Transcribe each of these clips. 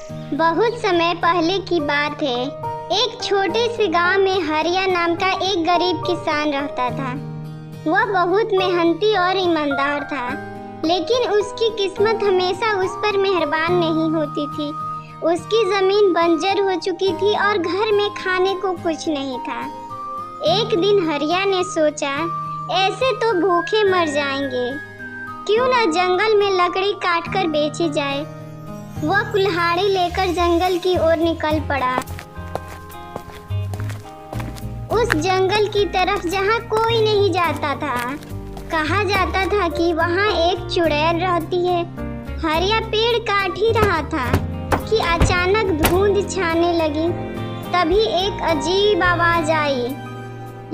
बहुत समय पहले की बात है। एक छोटे से गांव में हरिया नाम का एक गरीब किसान रहता था। वह बहुत मेहनती और ईमानदार था, लेकिन उसकी किस्मत हमेशा उस पर मेहरबान नहीं होती थी। उसकी जमीन बंजर हो चुकी थी और घर में खाने को कुछ नहीं था। एक दिन हरिया ने सोचा, ऐसे तो भूखे मर जाएंगे, क्यों ना जंगल में लकड़ी काटकर बेची जाए। वह कुल्हाड़ी लेकर जंगल की ओर निकल पड़ा। उस जंगल की तरफ जहाँ कोई नहीं जाता था। कहा जाता था कि वहाँ एक चुड़ैल रहती है। हरिया पेड़ काट ही रहा था कि अचानक धुंध छाने लगी। तभी एक अजीब आवाज आई,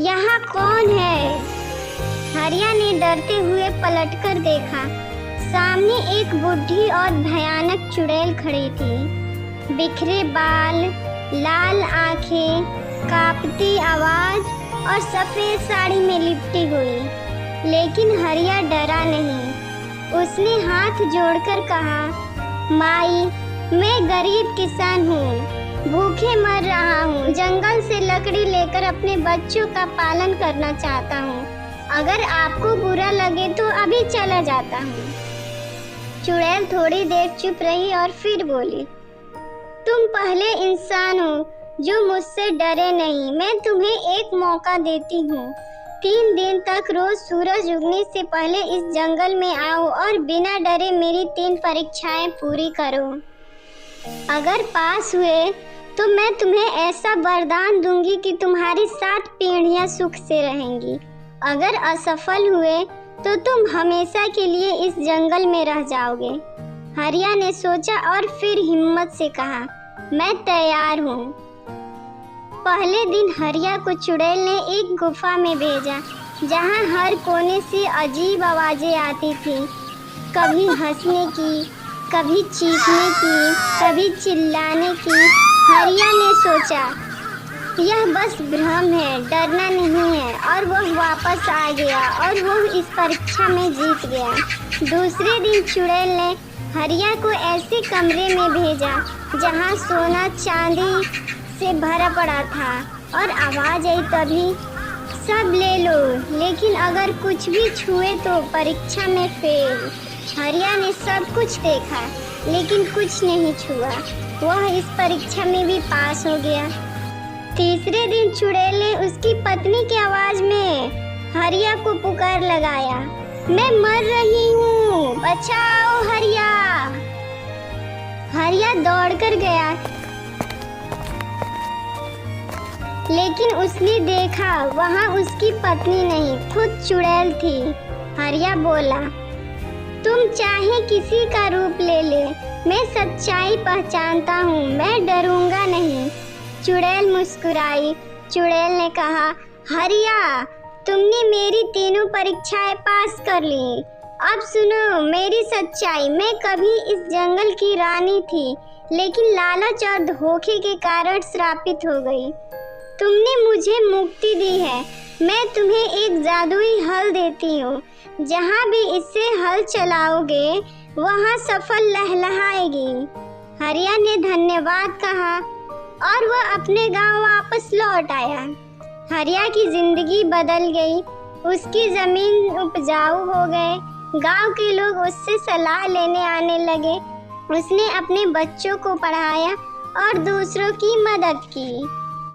यहाँ कौन है? हरिया ने डरते हुए पलटकर देखा। सामने एक बुढ़ी और भयानक चुड़ैल खड़ी थी। बिखरे बाल, लाल आंखें, कांपती आवाज और सफेद साड़ी में लिपटी हुई। लेकिन हरिया डरा नहीं। उसने हाथ जोड़कर कहा, माई, मैं गरीब किसान हूँ, भूखे मर रहा हूँ। जंगल से लकड़ी लेकर अपने बच्चों का पालन करना चाहता हूँ। अगर आपको बुरा लगे तो अभी चला जाता हूँ। चुड़ैल थोड़ी देर चुप रही और फिर बोली, तुम पहले इंसान हो जो मुझसे डरे नहीं। मैं तुम्हें एक मौका देती हूँ। 3 दिन तक रोज सूरज उगने से पहले इस जंगल में आओ और बिना डरे मेरी 3 परीक्षाएं पूरी करो। अगर पास हुए तो मैं तुम्हें ऐसा वरदान दूंगी कि तुम्हारी 7 पीढ़ियां सुख से रहेंगी। अगर असफल हुए तो तुम हमेशा के लिए इस जंगल में रह जाओगे। हरिया ने सोचा और फिर हिम्मत से कहा, मैं तैयार हूँ। पहले दिन हरिया को चुड़ैल ने एक गुफा में भेजा, जहाँ हर कोने से अजीब आवाजें आती थी। कभी हंसने की, कभी चीखने की, कभी चिल्लाने की। हरिया ने सोचा, यह बस भ्रम है, डरना नहीं है। और वह वापस आ गया और वह इस परीक्षा में जीत गया। दूसरे दिन चुड़ैल ने हरिया को ऐसे कमरे में भेजा जहाँ सोना चांदी से भरा पड़ा था और आवाज आई तभी, सब ले लो, लेकिन अगर कुछ भी छुए तो परीक्षा में फेल। हरिया ने सब कुछ देखा लेकिन कुछ नहीं छुआ। वह इस परीक्षा में भी पास हो गया। तीसरे दिन चुड़ैल ने उसकी पत्नी की आवाज में हरिया को पुकार लगाया, मैं मर रही हूँ, बचाओ हरिया। हरिया दौड़कर गया, लेकिन उसने देखा वहाँ उसकी पत्नी नहीं, खुद चुड़ैल थी। हरिया बोला, तुम चाहे किसी का रूप ले ले, मैं सच्चाई पहचानता हूँ, मैं डरूंगा नहीं। चुड़ैल मुस्कुराई। चुड़ैल ने कहा, हरिया, तुमने मेरी 3 परीक्षाएं पास कर ली। अब सुनो मेरी सच्चाई। मैं कभी इस जंगल की रानी थी, लेकिन लालच और धोखे के कारण श्रापित हो गई। तुमने मुझे मुक्ति दी है। मैं तुम्हें एक जादुई हल देती हूँ। जहाँ भी इससे हल चलाओगे वहाँ सफल लहलहाएगी। हरिया ने धन्यवाद कहा और वह अपने गांव वापस लौट आया। हरिया की जिंदगी बदल गई। उसकी जमीन उपजाऊ हो गए। गांव के लोग उससे सलाह लेने आने लगे। उसने अपने बच्चों को पढ़ाया और दूसरों की मदद की।